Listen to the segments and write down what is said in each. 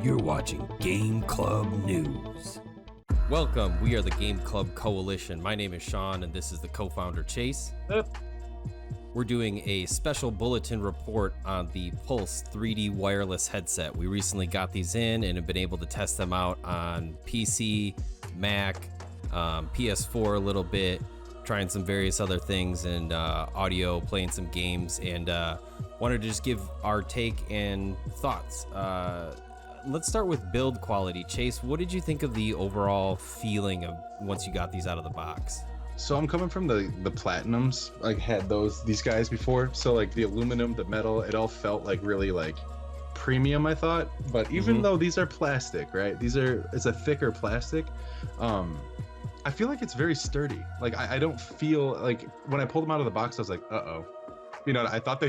You're watching Game Club News. Welcome, we are the Game Club Coalition. My name is Sean and this is the co-founder Chase. We're doing a special bulletin report on the Pulse 3D wireless headset. We recently got these in and have been able to test them out on PC, Mac, PS4 a little bit, trying some various other things and audio, playing some games, and wanted to just give our take and thoughts. Let's start with build quality. Chase, what did you think of the overall feeling of once you got these out of the box? So I'm coming from the platinums. I had these guys before. So like the aluminum, the metal, it all felt like really like premium, I thought. But even though these are plastic, right? It's a thicker plastic. I feel like it's very sturdy. Like I don't feel like when I pulled them out of the box, I was like, uh-oh. You know, I thought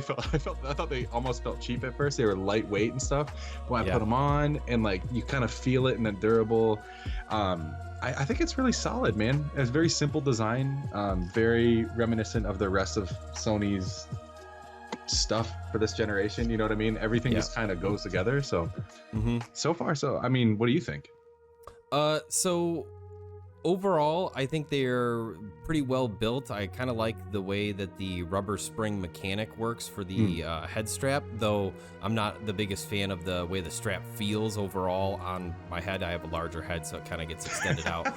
they almost felt cheap at first. They were lightweight and stuff. But when I put them on and like you kind of feel it and they're durable. I think it's really solid, man. It's very simple design, very reminiscent of the rest of Sony's stuff for this generation. You know what I mean? Everything just kind of goes together. So, so far, so I mean, what do you think? So overall, I think they're pretty well built. I kind of like the way that the rubber spring mechanic works for the head strap, though I'm not the biggest fan of the way the strap feels overall on my head. I have a larger head, so it kind of gets extended out.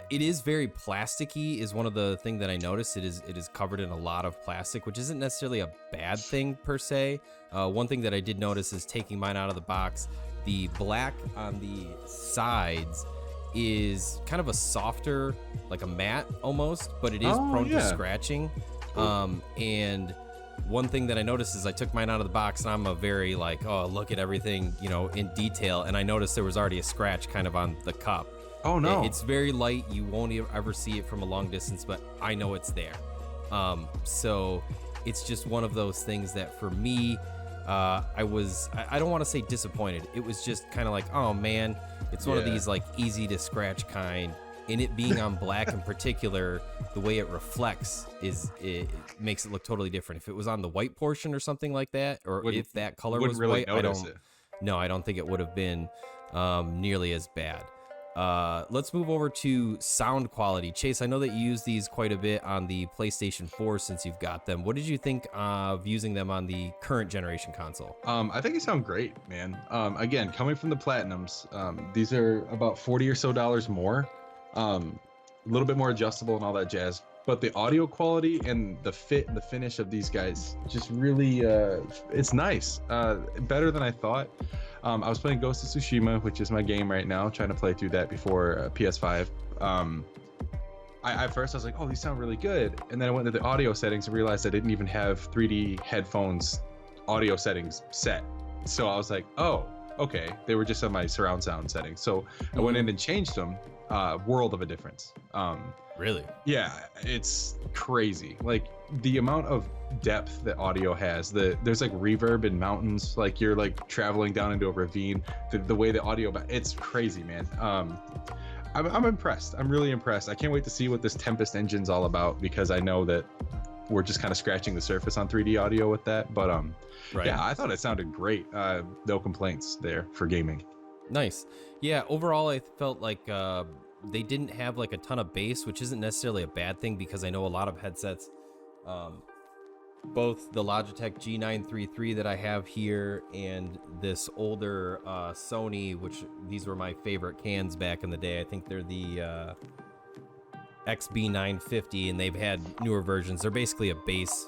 It is very plasticky is one of the things that I noticed. It is covered in a lot of plastic, which isn't necessarily a bad thing per se. One thing that I did notice is taking mine out of the box, the black on the sides is kind of a softer, like a matte almost, but it is prone to scratching. And one thing that I noticed is I took mine out of the box and I'm a very like, oh, look at everything, you know, in detail. And I noticed there was already a scratch kind of on the cup. Oh no. It's very light. You won't ever see it from a long distance, but I know it's there. So it's just one of those things that for me, I don't want to say disappointed. It was just kind of like, oh man, it's one of these like easy to scratch kind. And it being on black in particular, the way it reflects it makes it look totally different. If it was on the white portion or something like that, or if that color was really white, I don't think it would have been nearly as bad. Let's move over to sound quality. Chase, I know that you use these quite a bit on the PlayStation 4 since you've got them. What did you think of using them on the current generation console? I think they sound great, man. Again, coming from the platinums, these are about $40 or so more, a little bit more adjustable and all that jazz. But the audio quality and the fit and the finish of these guys just really, it's nice. Better than I thought. I was playing Ghost of Tsushima, which is my game right now, trying to play through that before PS5. At first I was like, oh, these sound really good. And then I went to the audio settings and realized I didn't even have 3D headphones audio settings set. So I was like, oh, okay. They were just on my surround sound settings. So I went in and changed them. World of a difference. Really? Yeah, it's crazy. Like the amount of depth that audio has, there's like reverb in mountains, like you're like traveling down into a ravine. The way the audio, it's crazy, man. I'm impressed. I'm really impressed. I can't wait to see what this Tempest engine's all about, because I know that we're just kind of scratching the surface on 3D audio with that. But yeah, I thought it sounded great. No complaints there for gaming. Nice. Yeah, overall I felt like they didn't have like a ton of bass, which isn't necessarily a bad thing, because I know a lot of headsets, both the Logitech G933 that I have here and this older Sony, which these were my favorite cans back in the day. I think they're the XB950, and they've had newer versions. They're basically a bass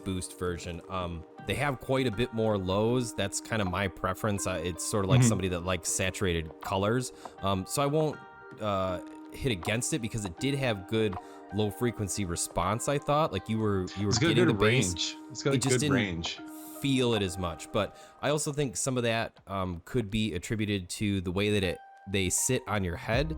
boost version. They have quite a bit more lows. That's kind of my preference. It's sort of like somebody that likes saturated colors. So I won't hit against it, because it did have good low frequency response. I thought like you were getting the range. It's got a good range. Feel it as much, but I also think some of that could be attributed to the way that they sit on your head.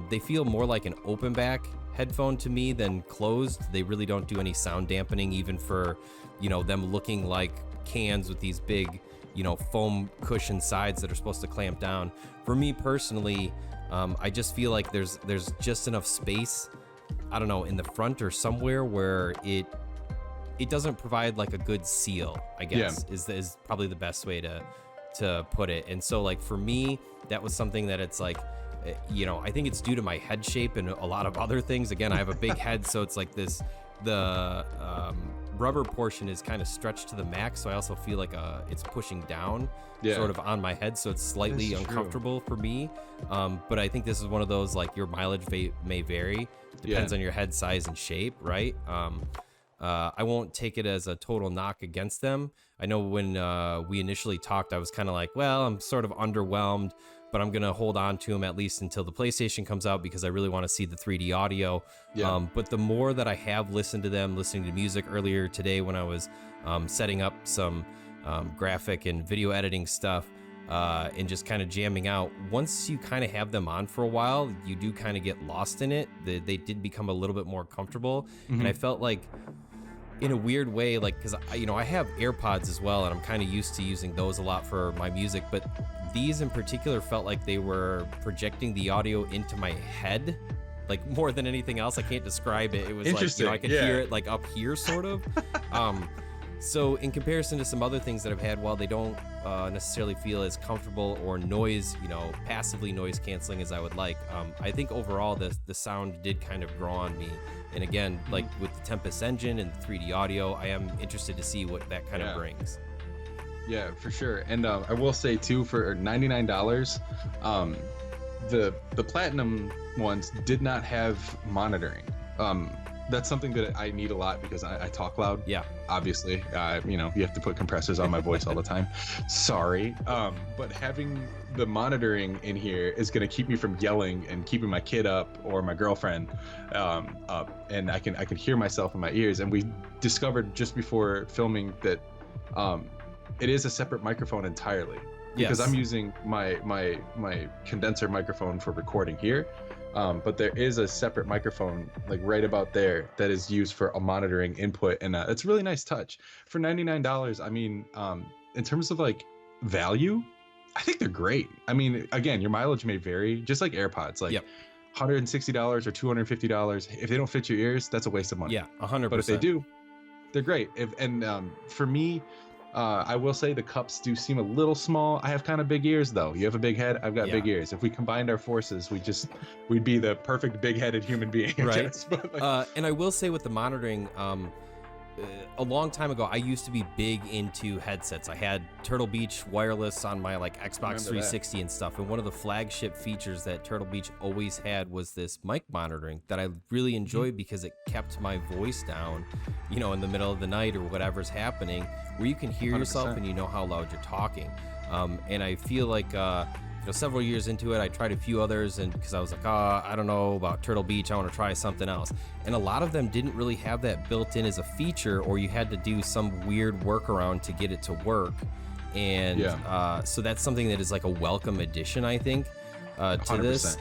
They feel more like an open back headphone to me than closed. They really don't do any sound dampening, even for, you know, them looking like cans with these big, you know, foam cushion sides that are supposed to clamp down. For me personally, I just feel like there's just enough space, I don't know, in the front or somewhere where it doesn't provide like a good seal, I guess, is probably the best way to to put it. And so like for me, that was something that it's like, I think it's due to my head shape and a lot of other things. Again, I have a big head, so it's like the rubber portion is kind of stretched to the max, so I also feel like it's pushing down sort of on my head, so it's slightly uncomfortable for me. But I think this is one of those, like, your mileage may vary, depends on your head size and shape, right? I won't take it as a total knock against them. I know when we initially talked, I was kind of like, well, I'm sort of underwhelmed, but I'm going to hold on to them at least until the PlayStation comes out because I really want to see the 3D audio. But the more that I have listened to them, listening to music earlier today when I was setting up some graphic and video editing stuff and just kind of jamming out, once you kind of have them on for a while, you do kind of get lost in it. They did become a little bit more comfortable. And I felt like, in a weird way, like, because I have AirPods as well, and I'm kind of used to using those a lot for my music, but these in particular felt like they were projecting the audio into my head, like more than anything else. I can't describe it. It was like, I could hear it like up here sort of. So in comparison to some other things that I've had, while they don't necessarily feel as comfortable or noise, passively noise canceling as I would like, I think overall the sound did kind of grow on me. And again, like with the Tempest engine and the 3D audio, I am interested to see what that kind of brings. Yeah, for sure. And I will say too, for $99, the platinum ones did not have monitoring. That's something that I need a lot because I talk loud. Yeah, obviously. You have to put compressors on my voice all the time. Sorry. But having the monitoring in here is going to keep me from yelling and keeping my kid up or my girlfriend up, and I can hear myself in my ears. And we discovered just before filming that it is a separate microphone entirely, because I'm using my condenser microphone for recording here. But there is a separate microphone like right about there that is used for a monitoring input, and it's a really nice touch for $99. I mean, in terms of like value, I think they're great. I mean, again, your mileage may vary, just like AirPods, like $160 or $250. If they don't fit your ears, that's a waste of money. 100%. But if they do, they're great. For me, I will say the cups do seem a little small. I have kind of big ears though. You have a big head, I've got big ears. If we combined our forces, we'd be the perfect big-headed human being. Right. And I will say with the monitoring, a long time ago, I used to be big into headsets. I had Turtle Beach wireless on my like Xbox 360 and stuff. And one of the flagship features that Turtle Beach always had was this mic monitoring that I really enjoyed because it kept my voice down, in the middle of the night or whatever's happening, where you can hear 100%. Yourself and you know how loud you're talking. And I feel like, several years into it, I tried a few others, and because I was like, I don't know about Turtle Beach, I want to try something else. And a lot of them didn't really have that built in as a feature, or you had to do some weird workaround to get it to work. And so that's something that is like a welcome addition, I think, to 100%. This.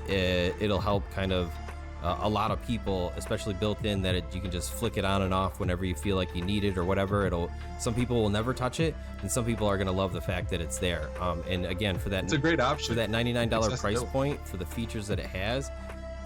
It'll help kind of a lot of people, especially built in that you can just flick it on and off whenever you feel like you need it or whatever. Some people will never touch it, and some people are going to love the fact that it's there. And again, for that, it's a great option. For that $99 price point, for the features that it has,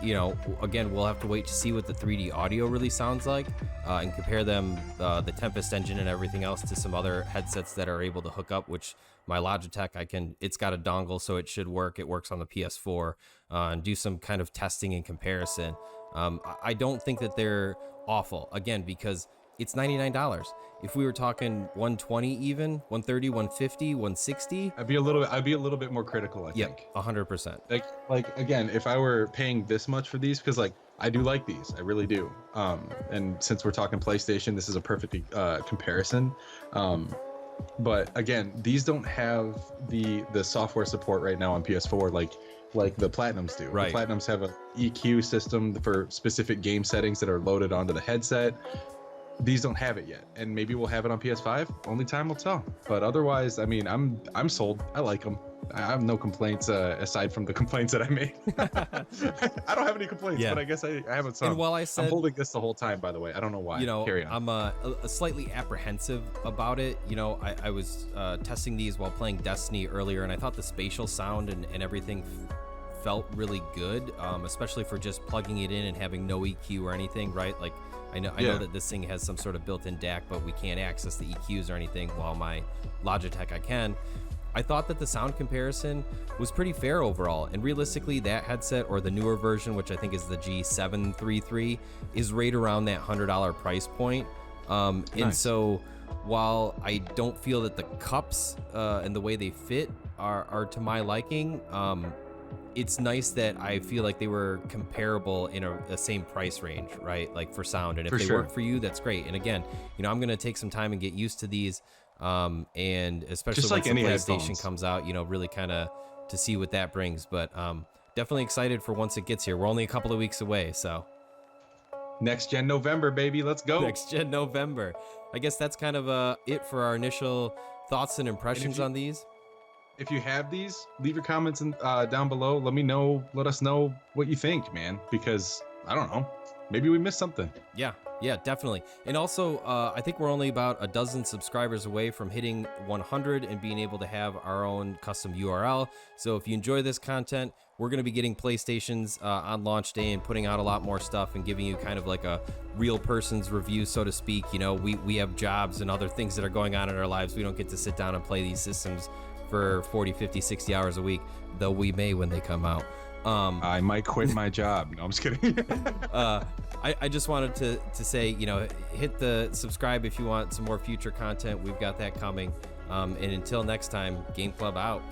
again, we'll have to wait to see what the 3D audio really sounds like, and compare them, the Tempest engine and everything else, to some other headsets that are able to hook up, which my Logitech, it's got a dongle, so it should work. It works on the PS4, and do some kind of testing and comparison. I don't think that they're awful, again, because it's $99. If we were talking 120, even 130, 150, 160, I'd be a little bit more critical, I think. 100%. Like again, if I were paying this much for these, because like I do like these, I really do. And since we're talking PlayStation, this is a perfect comparison. But again, these don't have the software support right now on PS4 like the Platinums do. Right. The Platinums have an EQ system for specific game settings that are loaded onto the headset. These don't have it yet, and maybe we'll have it on PS5. Only time will tell. But otherwise, I mean, I'm sold. I like them. I have no complaints aside from the complaints that I made. I don't have any complaints, but I guess I have some. And while I'm holding this the whole time, by the way, I don't know why. Carry on. I'm a slightly apprehensive about it. I was testing these while playing Destiny earlier, and I thought the spatial sound and everything felt really good, especially for just plugging it in and having no EQ or anything, right? Like, I know that this thing has some sort of built-in DAC, but we can't access the EQs or anything, while my Logitech I can. I thought that the sound comparison was pretty fair overall. And realistically, that headset or the newer version, which I think is the G733, is right around that $100 price point. And so while I don't feel that the cups and the way they fit are to my liking, it's nice that I feel like they were comparable in a same price range, right? Like for sound. And if they work for you, that's great. And again, I'm going to take some time and get used to these. And especially once the PlayStation comes out, really kind of to see what that brings. But definitely excited for once it gets here. We're only a couple of weeks away, so. Next gen November, baby. Let's go. Next gen November. I guess that's kind of it for our initial thoughts and impressions on these. If you have these, leave your comments down below. Let us know what you think, man, because I don't know, maybe we missed something. Yeah, definitely. And also, I think we're only about a dozen subscribers away from hitting 100 and being able to have our own custom URL. So if you enjoy this content, we're going to be getting PlayStations on launch day and putting out a lot more stuff and giving you kind of like a real person's review, so to speak. We have jobs and other things that are going on in our lives. We don't get to sit down and play these systems for 40, 50, 60 hours a week, though we may when they come out. I might quit my job. No, I'm just kidding. I just wanted to say, hit the subscribe if you want some more future content. We've got that coming. And until next time, Game Club out.